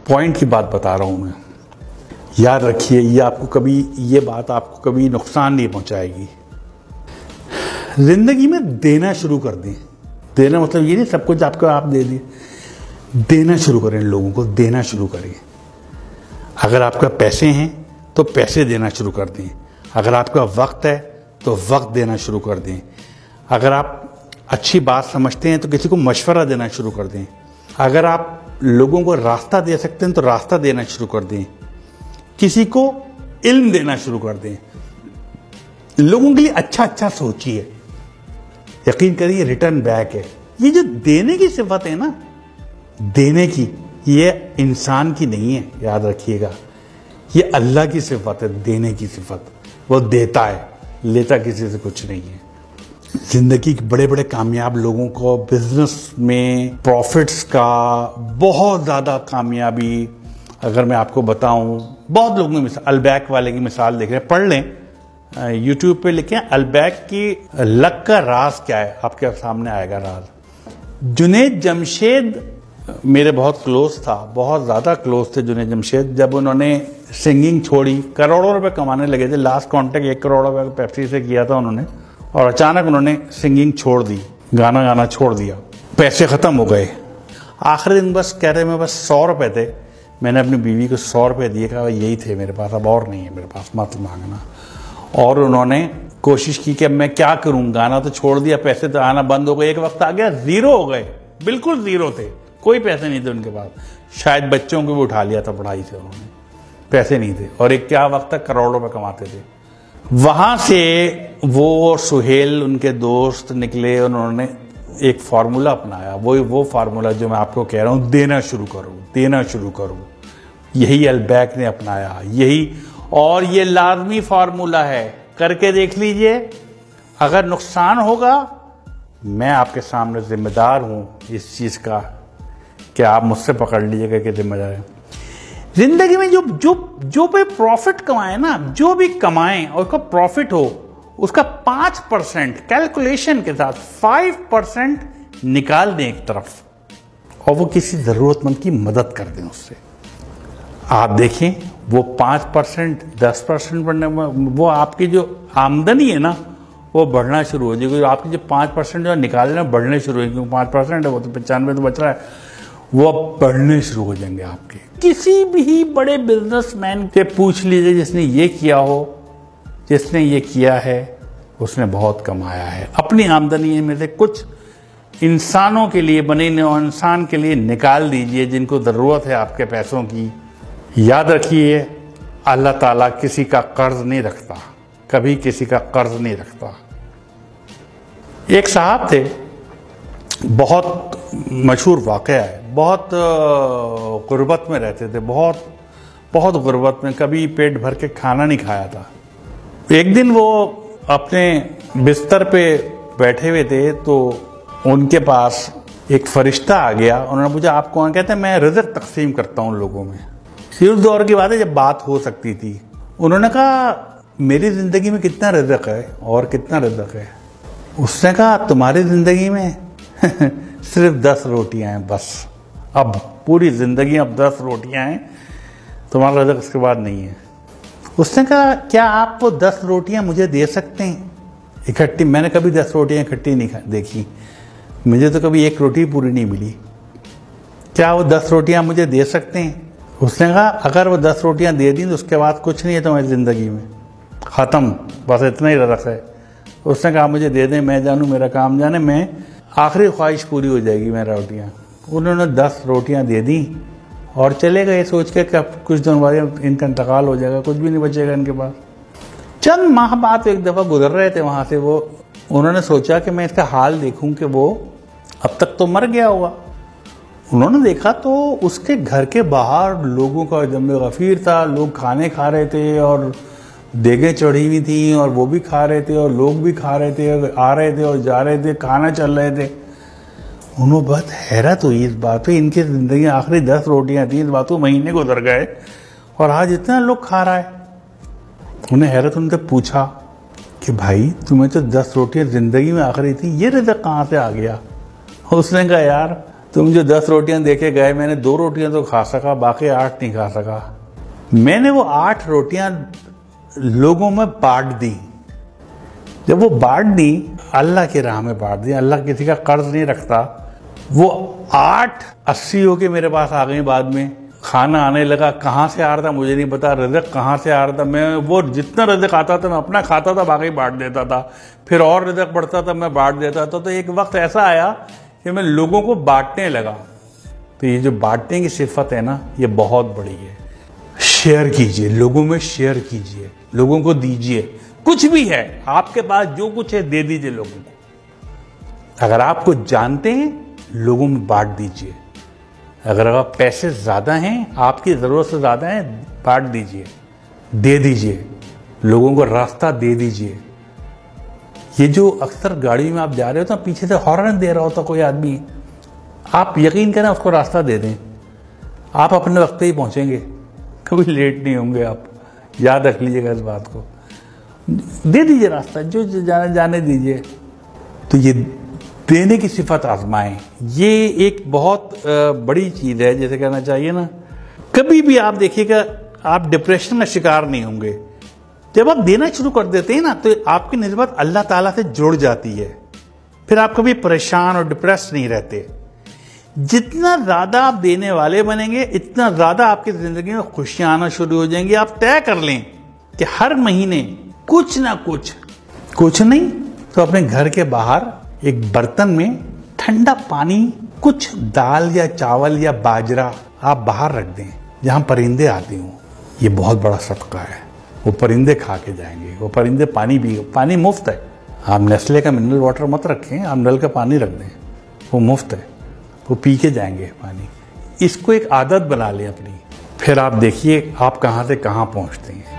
Point की बात बता रहा हूं मैं। याद रखिए, ये बात आपको कभी नुकसान नहीं पहुंचाएगी। जिंदगी में देना शुरू कर दें। देना मतलब ये नहीं सब कुछ आपको आप दे दिए। देना शुरू करें, लोगों को देना शुरू करें। अगर आपका पैसे हैं तो पैसे देना शुरू कर दें। अगर आपका वक्त है तो वक्त देना शुरू कर दें। अगर आप अच्छी बात समझते हैं तो किसी को मशवरा देना शुरू कर दें। अगर आप लोगों को रास्ता दे सकते हैं तो रास्ता देना शुरू कर दें। किसी को इल्म देना शुरू कर दें। लोगों के लिए अच्छा अच्छा सोचिए। यकीन करिए रिटर्न बैक है। ये जो देने की सिफत है ना, देने की, ये इंसान की नहीं है, याद रखिएगा। ये अल्लाह की सिफत है, देने की सिफत। वो देता है, लेता किसी से कुछ नहीं है। जिंदगी के बड़े बड़े कामयाब लोगों को बिजनेस में प्रॉफिट्स का बहुत ज़्यादा कामयाबी, अगर मैं आपको बताऊं, बहुत लोगों की अलबैक वाले की मिसाल देख रहे हैं, पढ़ लें, यूट्यूब पे लिखें अलबैक की लक का राज क्या है, आपके सामने आएगा राज। जुनैद जमशेद मेरे बहुत क्लोज था, बहुत ज़्यादा क्लोज थे जुनैद जमशेद। जब उन्होंने सिंगिंग छोड़ी, करोड़ों रुपए कमाने लगे थे। लास्ट कॉन्ट्रैक्ट 1 करोड़ रुपए पेप्सी से किया था उन्होंने, और अचानक उन्होंने सिंगिंग छोड़ दी, गाना गाना छोड़ दिया। पैसे ख़त्म हो गए। आखिरी दिन बस कह रहे मैं बस 100 रुपये थे। मैंने अपनी बीवी को 100 रुपये दिए, कहा यही थे मेरे पास, अब और नहीं है मेरे पास, मत मांगना। और उन्होंने कोशिश की कि अब मैं क्या करूं, गाना तो छोड़ दिया, पैसे तो आना बंद हो गए। एक वक्त आ गया ज़ीरो हो गए, बिल्कुल ज़ीरो थे, कोई पैसे नहीं थे उनके पास। शायद बच्चों को भी उठा लिया था पढ़ाई से उन्होंने, पैसे नहीं थे। और एक क्या वक्त तक करोड़ों रुपए कमाते थे। वहां से वो सुहेल उनके दोस्त निकले, उन्होंने एक फार्मूला अपनाया। वो फार्मूला जो मैं आपको कह रहा हूं, देना शुरू करो, देना शुरू करो। यही अलबैक ने अपनाया, यही, और ये लाजमी फार्मूला है, करके देख लीजिए। अगर नुकसान होगा, मैं आपके सामने जिम्मेदार हूं इस चीज का, कि आप मुझसे पकड़ लीजिएगा कि जिम्मेदार है। जिंदगी में जो भी प्रॉफिट कमाए ना, जो भी कमाएं और उसका प्रॉफिट हो, उसका 5% कैलकुलेशन के साथ 5% निकाल दें एक तरफ, और वो किसी जरूरतमंद की मदद कर दें उससे। आप देखें वो 5%, 10% बढ़ने, वो आपकी जो आमदनी है ना, वो बढ़ना शुरू हो जाएगी। आपकी जो 5% जो निकाले ना, बढ़ने शुरू हो जाएंगे। 5% है, वो तो 95 तो बच रहा है, वो अब बढ़ने शुरू हो जाएंगे आपके। किसी भी बड़े बिजनेसमैन से पूछ लीजिए जिसने ये किया हो, जिसने ये किया है, उसने बहुत कमाया है। अपनी आमदनी में से कुछ इंसानों के लिए, बने इंसान के लिए निकाल दीजिए जिनको ज़रूरत है आपके पैसों की। याद रखिए, अल्लाह ताला किसी का कर्ज नहीं रखता, कभी किसी का कर्ज नहीं रखता। एक साहब थे, बहुत मशहूर वाक़या है, बहुत गुर्बत में रहते थे, बहुत गुर्बत में, कभी पेट भर के खाना नहीं खाया था। एक दिन वो अपने बिस्तर पे बैठे हुए थे, तो उनके पास एक फरिश्ता आ गया। उन्होंने पूछा आप कौन? कहते हैं मैं रिज़्क़ तकसीम करता हूँ लोगों में। उस दौर की बात है जब बात हो सकती थी। उन्होंने कहा मेरी ज़िंदगी में कितना रिज़्क़ है और कितना रिज़्क़ है? उसने कहा तुम्हारी ज़िंदगी में सिर्फ 10 रोटियां हैं बस। अब पूरी ज़िंदगी अब 10 रोटियां हैं, तुम्हारा रिज़्क़ इसके बाद नहीं है। उसने कहा क्या आप वो 10 रोटियां मुझे दे सकते हैं इकट्ठी? मैंने कभी 10 रोटियां इकट्ठी नहीं देखी, मुझे तो कभी एक रोटी पूरी नहीं मिली। क्या वो 10 रोटियां मुझे दे सकते हैं? उसने कहा अगर वो 10 रोटियां दे दी तो उसके बाद कुछ नहीं है तुम्हारी ज़िंदगी में, ख़त्म, बस इतना ही रिज़्क़ है। उसने कहा मुझे दे दें, मैं जानूँ मेरा काम जाने, मैं आखिरी ख्वाहिश पूरी हो जाएगी मेरा रोटियाँ। उन्होंने 10 रोटियाँ दे दी और चले गए सोच के कि कुछ दिन बाद इनका इंतकाल हो जाएगा, कुछ भी नहीं बचेगा इनके पास। चंद माह बाद एक दफ़ा गुजर रहे थे वहाँ से, वो उन्होंने सोचा कि मैं इसका हाल देखूँ कि वो अब तक तो मर गया होगा। उन्होंने देखा तो उसके घर के बाहर लोगों का जम गफ़ीर था, लोग खाने खा रहे थे और देगें चढ़ी हुई थी और वो भी खा रहे थे और लोग भी खा रहे थे, आ रहे थे और जा रहे थे, खाना चल रहे थे। उन्होंने बहुत हैरत हुई इस बात पे, इनकी ज़िंदगी आखिरी 10 रोटियां थी, इस बात को महीने गुजर गए और आज इतना लोग खा रहा है। उन्हें हैरत उनसे पूछा कि भाई तुम्हें तो 10 रोटियां ज़िंदगी में आखिरी थी, ये रिज़्क़ कहाँ से आ गया? उसने कहा यार तुम जो 10 रोटियां देके गए, मैंने 2 रोटियां तो खा सका, बाकी 8 नहीं खा सका। मैंने वो 8 रोटियां लोगों में बांट दी। जब वो बांट दी, अल्लाह की राह में बांट दी, अल्लाह किसी का कर्ज नहीं रखता। वो 8 80 होके मेरे पास आ गई। बाद में खाना आने लगा, कहाँ से आ रहा था मुझे नहीं पता, रिज़्क कहाँ से आ रहा था। मैं वो जितना रिज़्क आता था मैं अपना खाता था, बाकी बांट देता था। फिर और रिज़्क बढ़ता था, मैं बांट देता था। तो एक वक्त ऐसा आया कि मैं लोगों को बांटने लगा। तो ये जो बांटने की सिफत है ना, ये बहुत बड़ी है। शेयर कीजिए, लोगों में शेयर कीजिए, लोगों को दीजिए। कुछ भी है आपके पास, जो कुछ है दे दीजिए लोगों को। अगर आपको जानते हैं, लोगों में बांट दीजिए। अगर आप पैसे ज्यादा हैं, आपकी जरूरत से ज्यादा है, बांट दीजिए, दे दीजिए, लोगों को रास्ता दे दीजिए। ये जो अक्सर गाड़ी में आप जा रहे हो तो पीछे से हॉर्न दे रहा होता कोई आदमी, आप यकीन करें उसको रास्ता दे दें, आप अपने वक्त पे ही पहुंचेंगे, कभी लेट नहीं होंगे आप। याद रख लीजिएगा इस बात को। दे दीजिए रास्ता, जो जाने दीजिए। तो ये देने की सिफत आजमाएं। ये एक बहुत बड़ी चीज है, जैसे कहना चाहिए ना। कभी भी आप देखिएगा, आप डिप्रेशन का शिकार नहीं होंगे। जब आप देना शुरू कर देते हैं ना, तो आपकी निस्बत अल्लाह ताला से जुड़ जाती है। फिर आप कभी परेशान और डिप्रेस नहीं रहते। जितना ज्यादा आप देने वाले बनेंगे, इतना ज्यादा आपकी जिंदगी में खुशियां आना शुरू हो जाएंगी। आप तय कर लें कि हर महीने कुछ ना कुछ नहीं तो अपने घर के बाहर एक बर्तन में ठंडा पानी, कुछ दाल या चावल या बाजरा आप बाहर रख दें, जहां परिंदे आते हों। ये बहुत बड़ा सदका है। वो परिंदे खा के जाएंगे, वो परिंदे पानी मुफ्त है। आप नेस्ले का मिनरल वाटर मत रखें, आप नल का पानी रख दें, वो मुफ्त है, वो पी के जाएंगे पानी। इसको एक आदत बना लें अपनी, फिर आप देखिए आप कहाँ से कहाँ पहुँचते हैं।